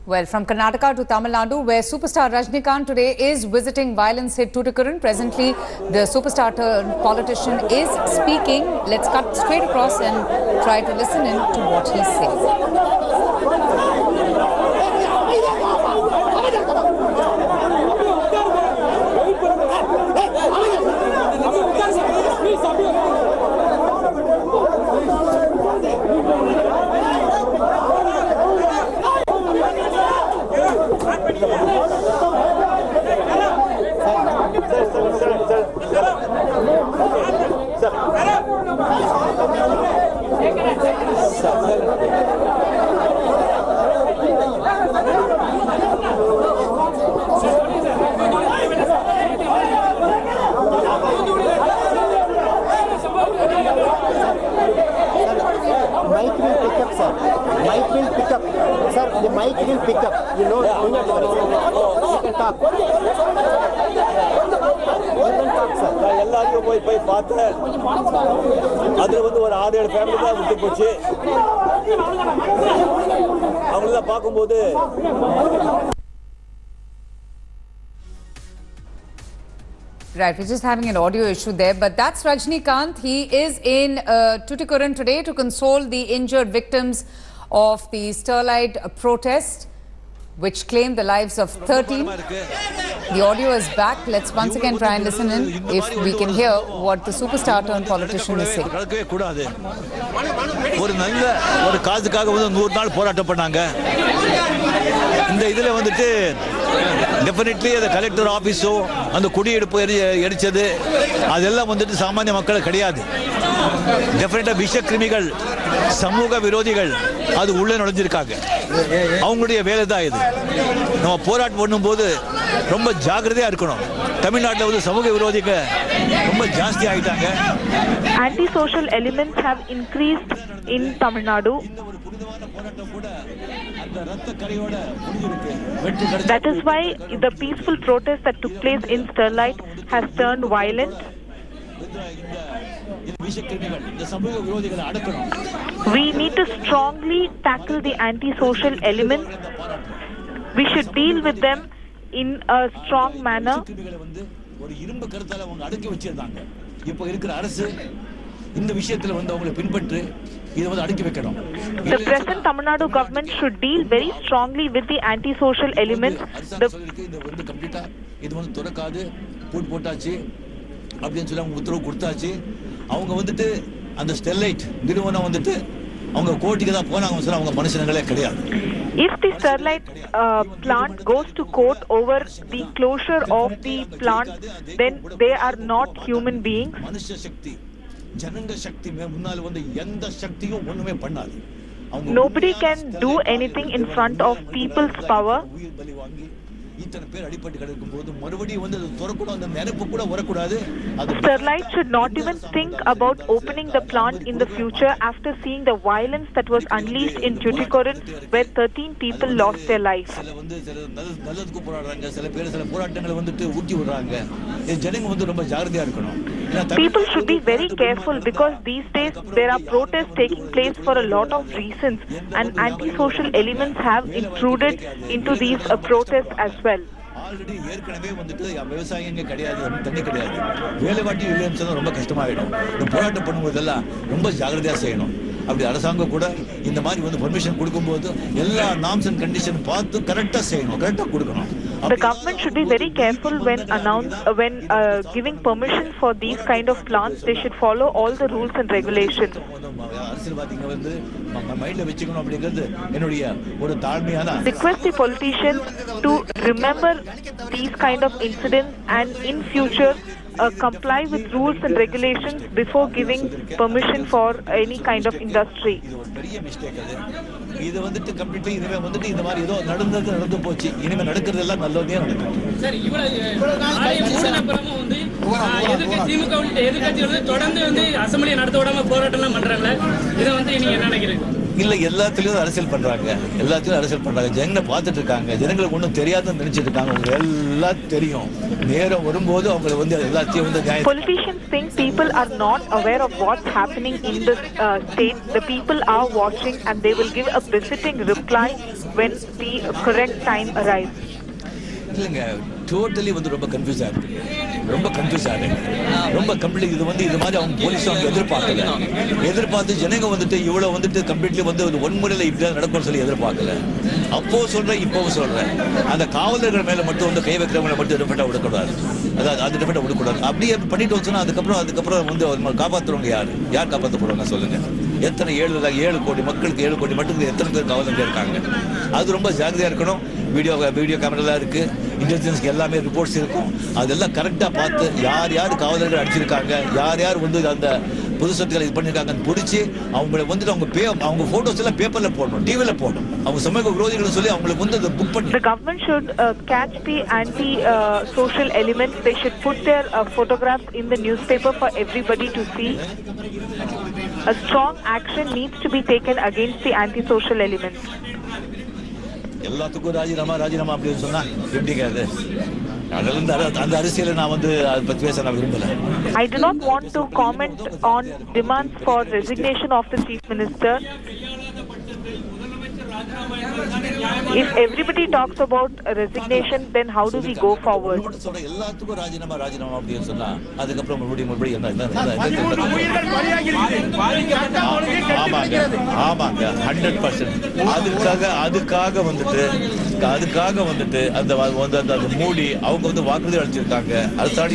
Well, from Karnataka to Tamil Nadu, where superstar Rajinikanth today is visiting violence-hit Tuticorin. Presently, the superstar politician is speaking. Let's cut straight across and try to listen in to what he says. Mic will pick up, sir. Mic will pick up. Sir, the mic will pick up. You know, you can talk. You can talk, sir. எல்லாரையும் போய் பார்த்தேன். அதுல வந்து ஒரு 6-7 family தான் விட்டு போச்சு. அவங்கள பார்க்கும்போது Right, we're just having an audio issue there, but that's Rajinikanth. He is in Tuticorin today to console the injured victims of the Sterlite protest, which claimed the lives of 13. The audio is back. Let's once again try and listen in if we can hear what the superstar turned politician is saying. ஒரு நல்ல ஒரு காசுக்காக வந்து 100 நாள் போராட்டம் பண்ணாங்க. இந்த இதுல வந்துட்டு டெஃபினெட்லி அந்த கலெக்டர் ஆஃபீஸோ அந்த குடியிருப்பு எரிச்சது அதெல்லாம் வந்துட்டு சாமானிய மக்கள் கிடையாது. டெஃபினெட்டாக விஷக்கிருமிகள் சமூக விரோதிகள் அது உள்ளே நுழைஞ்சிருக்காங்க. அவங்களுடைய வேலை தான் இது. நம்ம போராட்டம் பண்ணும்போது ரொம்ப ஜாக்கிரதையாக இருக்கணும். தமிழ்நாட்டில் வந்து சமூக விரோதிகள் ரொம்ப ஜாஸ்தி ஆகிட்டாங்க. Anti-social elements have increased in Tamil Nadu. That is why the peaceful protest that took place in Sterlite has turned violent. We need to strongly tackle the anti-social elements. We should deal with them in a strong manner. ஒரு இரும்பு கருத்தால அவங்க அடக்கி வச்சிருந்தாங்க. இப்போ இருக்கிற அரசு இந்த விஷயத்துல வந்து அவங்களை பின்பற்றி இதை வந்து அடக்கி வைக்கணும். The present Tamil Nadu government should deal very strongly with the anti-social elements. இது வந்து கம்ப்ளீட்டா இது வந்து துறக்காது போட்டாச்சு அப்படின்னு சொல்லி அவங்க உத்தரவு கொடுத்தாச்சு. அவங்க வந்துட்டு அந்த ஸ்டெர்லைட் நிறுவனம் வந்துட்டு அவங்க கோர்ட்டுக்கு தான் போனாங்க சொல்ல அவங்க மனுஷங்களே கிடையாது. If the Sterlite plant goes to court over the closure of the plant, then they are not human beings. மனுஷ சக்தி ஜனங்க சக்தி முன்னால வந்து எந்த சக்தியும் ஒண்ணுமே பண்ணாது. Nobody can do anything in front of people's power. Sterlite should not even think about opening the plant in the future after seeing the violence that was unleashed in Tuticorin, where 13 people lost their lives. People should be very careful because these days there are protests taking place for a lot of reasons, and anti-social elements have intruded into these protests as well. Already ஏற்கனவே வந்துட்டு விவசாயிங்க கிடையாது, தண்ணி கிடையாது, வேலைவாட்டி இல்லைன்னு சொன்னா ரொம்ப கஷ்டமாயிடும். இந்த போராட்டம் பண்ணும்போதெல்லாம் ரொம்ப ஜாக்கிரதையா செய்யணும். அப்படி அரசாங்கம் கூட இந்த மாதிரி வந்து பர்மிஷன் கொடுக்கும்போது எல்லா நார்ம்ஸ் அண்ட் கண்டிஷன் பார்த்து கரெக்டா செய்யணும், கரெக்டா கொடுக்கணும். The government should be very careful when giving permission for these kind of plants. They should follow all the rules and regulations. அரசியல்வாதிங்க வந்து மைண்ட்ல வெச்சுக்கணும் அப்படிங்கிறது என்னுடைய ஒரு தாழ்மையான request the politicians to remember these kind of incidents and in future comply with rules and regulations before giving permission for any kind of industry. இது ஒரு பெரிய மிஸ்டேக் அது. இது வந்துட்டு கம்ப்ளீட்லி இதுவே வந்துட்டு இந்த மாதிரி ஏதோ நடந்து போச்சு. இனிமே நடக்கிறது எல்லாம் நல்லதே நடக்கும். சார் இவ்வளவு நாளை மூணப்பறமா வந்து எதிர்க்கட்சி வந்து தொடர்ந்து வந்து அசெம்பிளி நடத்த விடாம போராட்டம்லாம் பண்றாங்க. இதை வந்து நீங்க என்ன நினைக்கிறீங்க? இல்ல எல்லாத்துலயும் அரசியல் பண்றாங்க, எல்லாத்துலயும் அரசியல் பண்றாங்க. ஜனங்களை பார்த்துட்டு இருக்காங்க, ஜனங்களுக்கு ஒன்றும் தெரியாதுன்னு நினைச்சிட்டு இருக்காங்க. அவங்க எல்லாம் தெரியும். நேரம் வரும்போது அவங்க வந்து எல்லாத்தையும் வந்து Politicians think people are not aware of what's happening in the state. The people are watching and they will give a befitting reply when the correct time arrives. இல்லைங்க, டோட்டலி வந்து ரொம்ப கன்ஃபியூஸ் ஆகுது, ரொம்ப கன்ஃபியூஸ் ஆகுது, ரொம்ப complete. இது வந்து இது மாதிரி அவங்க போலீஸ் அவங்க எதிர்பார்த்து ஜனங்க வந்துட்டு இவ்வளவு வந்துட்டு கம்ப்ளீட்லி வந்து ஒரு ஒன்முறையில் இப்படிதான் நடக்கும்னு சொல்லி எதிர்பார்க்கல. அப்போ சொல்றேன், இப்போவும் சொல்றேன், அந்த காவலர்கள் மேல மட்டும் வந்து கை வைக்கிறவங்களை மட்டும் டிஃபெண்டா விடக்கூடாது. அதாவது அது டிஃபெண்டா விடக்கூடாது. அப்படியே பண்ணிட்டு வச்சோன்னா அதுக்கப்புறம் வந்து காப்பாற்றுறவங்க யார் காப்பாற்ற போறாங்க சொல்லுங்க? எத்தனை 7 கோடி மக்களுக்கு 7 கோடி மட்டும் எத்தனை பேர் காவலர்கள் இருக்காங்க? அது ரொம்ப ஜாகிரதையா இருக்கணும். வீடியோ கேமராலாம் இருக்கு, இன்டெலிஜென்ஸ்க்கு எல்லாமே ரிப்போர்ட்ஸ் இருக்கும். அதெல்லாம் கரெக்டா பார்த்து யார் காவலர்கள் அடிச்சிருக்காங்க, யார் வந்து அந்த பொது சொத்துக்களை இது பண்ணிருக்காங்கன்னு பிடிச்சி அவங்களை வந்துட்டு அவங்க போட்டோஸ் எல்லாம் பேப்பர்ல போடணும், டிவில போடணும். அவங்க சமூக விரோதிகள் சொல்லி அவங்களுக்கு வந்து அதை புக் பண்ணி. The government should catch the anti-social elements. They should put their photographs in the newspaper for everybody to see. A strong action needs to be taken against the anti-social elements. எல்லாத்துக்கும் ராஜினாமா அப்படின்னு சொன்னா எப்படிங்க அது? அந்த அரசியலை நான் வந்து அதை பற்றி பேச நான் விரும்பல. I do not want to comment on demands for resignation of the chief minister. If everybody talks about resignation, then how do we go forward? எல்லாத்துக்கும் ராஜினாமா அப்படின்னு சொன்னா அதுக்கப்புறம் மறுபடியும் ஆமாங்க 100%. அதுக்காக வந்துட்டு அந்த மூடி அவங்க வந்து வாக்குறுதி அளிச்சிருக்காங்க. அடுத்தாடி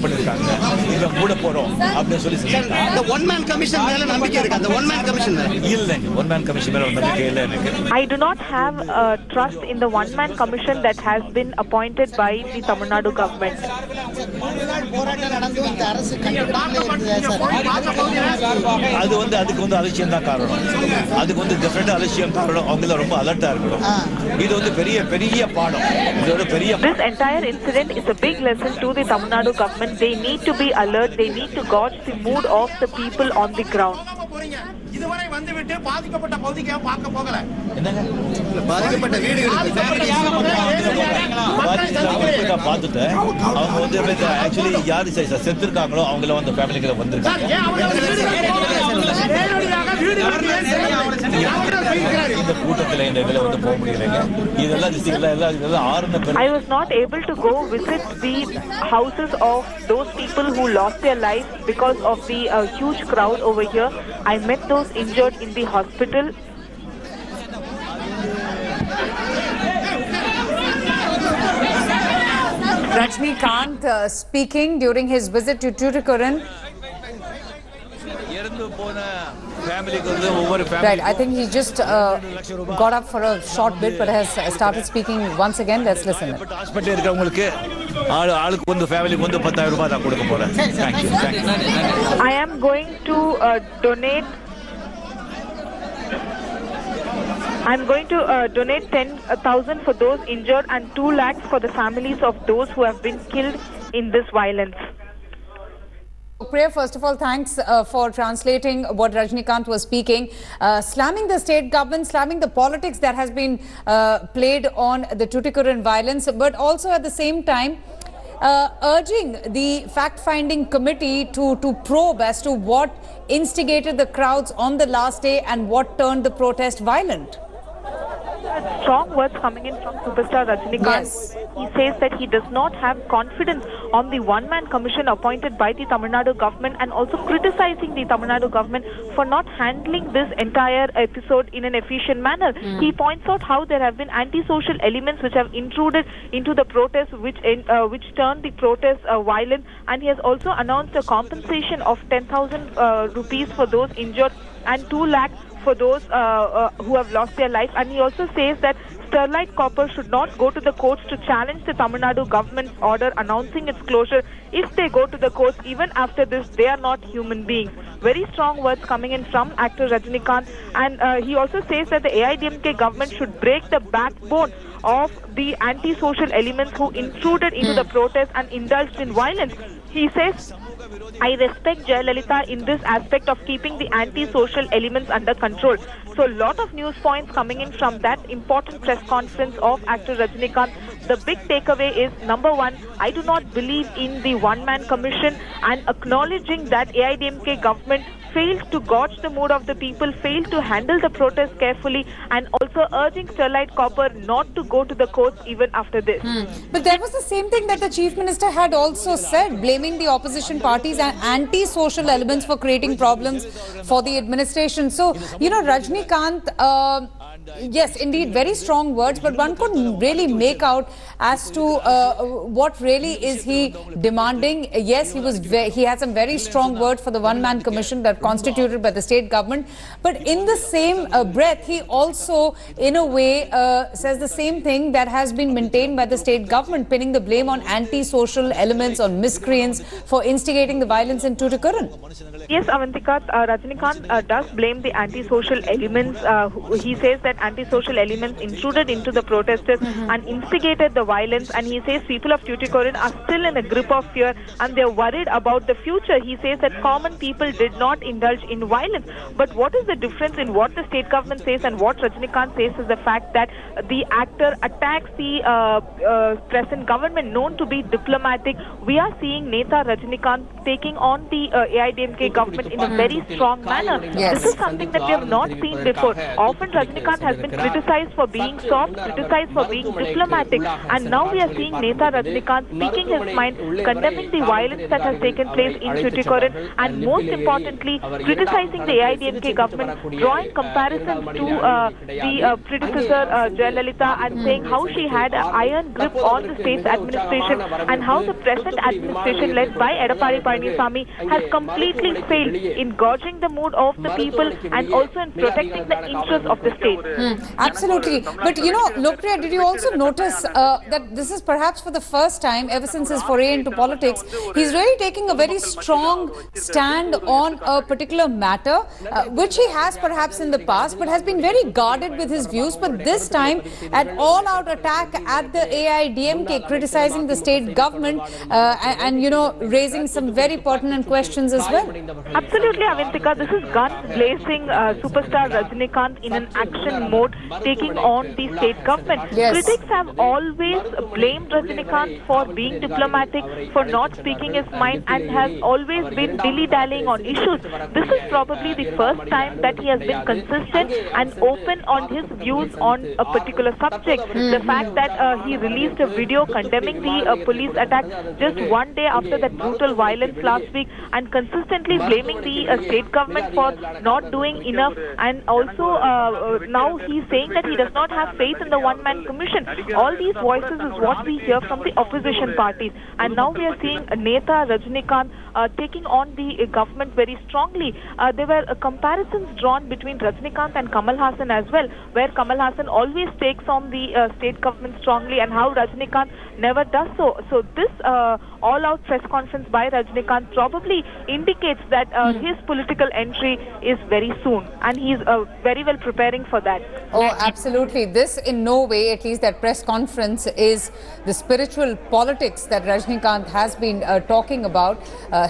பண்ணிருக்காங்க. இங்க மூட போறோம் அப்படின்னு சொல்லி அந்த ஒன் மேன் கமிஷன் மேல நம்பிக்கை இருக்கு. அந்த ஒன் மேன் கமிஷன் இல்லைங்க, ஒன் மேன் கமிஷன் மேல நம்பிக்கை இல்லை எனக்கு. I do not have trust in the one-man commission that has been appointed by the Tamil Nadu government. அதுக்கு வந்து அலட்சியம் தான் காரணம். அதுக்கு வந்து டெஃபினட்டா அலட்சியம் காரணம். அவங்க ரொம்ப அலர்ட்டா இருக்கணும். இது வந்து பெரிய பாடம். இது ஒரு பெரிய. This entire incident is a big lesson to the Tamil Nadu government. They need to be alert. They need to gauge the mood of the people on the ground. இதுவரை வந்துவிட்டு பாதிக்கப்பட்ட பகுதிக்கு பார்க்க போகல. என்னங்க பாதிக்கப்பட்ட வீடுகளுக்கு பார்த்துட்டேன். அவங்க வந்து ஆக்சுவலி யாரு செத்துருக்காங்களோ அவங்கள வந்து ஃபேமிலிகளை வந்திருக்காங்க. இந்த கூட்டத்தில் இந்த இதில் வந்து போக முடியலைங்க. இதெல்லாம் ஆறுன. I was not able to go visit the houses of those people who lost their lives because of the huge crowd over here. I met those injured in the hospital. Rajinikanth speaking during his visit to Tuticorin. Right, I think he just got up for a short bit but has started speaking once again. Let's listen. Hospital இருக்கவங்களுக்கு ஆளுக்கு வந்து ஃபேமிலிக்கு வந்து 10,000 ரூபாய் நான் கொடுக்க போறேன். Thank you. I am going to donate 10,000 for those injured and 2 lakhs for the families of those who have been killed in this violence. Priya, first of all, thanks for translating what Rajinikanth was speaking, slamming the state government, slamming the politics that has been played on the Tuticorin violence, but also at the same time urging the fact-finding committee to probe as to what instigated the crowds on the last day and what turned the protest violent. Strong words coming in from superstar Rajinikanth. Yes. He says that he does not have confidence on the one-man commission appointed by the Tamil Nadu government, and also criticizing the Tamil Nadu government for not handling this entire episode in an efficient manner. He points out how there have been anti-social elements which have intruded into the protest, which turned the protest violent, and he has also announced a compensation of 10,000 rupees for those injured and 2 lakhs for those who have lost their life. And he also says that Sterlite Copper should not go to the courts to challenge the Tamil Nadu government's order announcing its closure. If they go to the courts, even after this, they are not human beings. Very strong words coming in from actor Rajinikanth. And he also says that the AIDMK government should break the backbone of the anti-social elements who intruded into the protest and indulged in violence. He says I respect Jayalalitha in this aspect of keeping the anti-social elements under control. So a lot of news points coming in from that important press conference of actor Rajinikanth. The big takeaway is, number one, I do not believe in the one-man commission, and acknowledging that AIDMK government failed to gauge the mood of the people, failed to handle the protest carefully, and also urging Sterlite Copper not to go to the courts even after this. But there was the same thing that the Chief Minister had also said, blaming the opposition parties and anti-social elements for creating problems for the administration. So, you know, Rajinikanth, yes, indeed, very strong words, but one couldn't really make out as to what really is he demanding. Yes, he had some very strong words for the one-man commission that constituted by the state government, but in the same breath, he also, in a way, says the same thing that has been maintained by the state government, pinning the blame on anti-social elements, on miscreants for instigating the violence in Tuticorin. Yes, Avantika, Rajinikanth does blame the anti-social elements. He says that anti-social elements intruded into the protesters and instigated the violence, and he says people of Tuticorin are still in a grip of fear and they're worried about the future. He says that common people did not indulge in violence. But what is the difference in what the state government says and what Rajinikanth says is the fact that the actor attacks the present government known to be diplomatic. We are seeing Neta Rajinikanth taking on the AIDMK government in a very strong manner. Yes. This is something that we have not seen before. Often Rajinikanth has been criticized for being soft, criticized for being diplomatic, and now we are seeing Neta Rajinikanth speaking his mind, condemning the violence that has taken place in Tuticorin, and most importantly, criticizing the AIDMK government, drawing comparisons to the predecessor Jayalalitha, and saying how she had an iron grip on the state's administration and how the present administration led by Edappadi Palaniswamy has completely failed in gauging the mood of the people and also in protecting the interests of the state. Absolutely. But you know, Lokpriya, did you also notice that this is perhaps for the first time ever since his foray into politics, he's really taking a very strong stand on a particular matter, which he has perhaps in the past, but has been very guarded with his views. But this time, an all-out attack at the AIDMK, criticizing the state government and, you know, raising some very pertinent questions as well. Absolutely, Avantika. This is guns blazing superstar Rajinikanth in an action mode, taking on the state government. Yes. Critics have always blamed Rajinikanth for being diplomatic, for not speaking his mind, and has always been dilly-dallying on issues. This is probably the first time that he has been consistent and open on his views on a particular subject. The fact that he released a video condemning the police attack just one day after that brutal violence last week, and consistently blaming the state government for not doing enough, and also now he's saying that he does not have faith in the one-man commission. All these voices is what we hear from the opposition parties, and now we are seeing Neta Rajinikanth taking on the government very strongly. There were comparisons drawn between Rajinikanth and Kamal Haasan as well, where Kamal Haasan always takes on the state government strongly, and how Rajinikanth never does so. So this all-out press conference by Rajinikanth probably indicates that his political entry is very soon, and he's very well preparing for that. Oh, absolutely. This in no way, at least that press conference, is the spiritual politics that Rajinikanth has been talking about.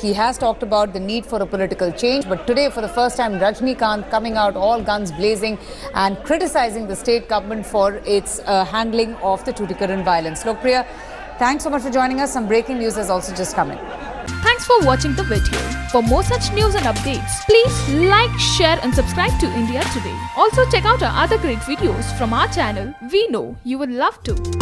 He has talked about the need for a political change, but today for the first time Rajinikanth coming out all guns blazing and criticizing the state government for its handling of the Tuticorin violence. Lokpriya, thanks so much for joining us. Some breaking news has also just come in. Thanks for watching the video. For more such news and updates, please like, share and subscribe to India Today. Also check out our other great videos from our channel. We know you will love to.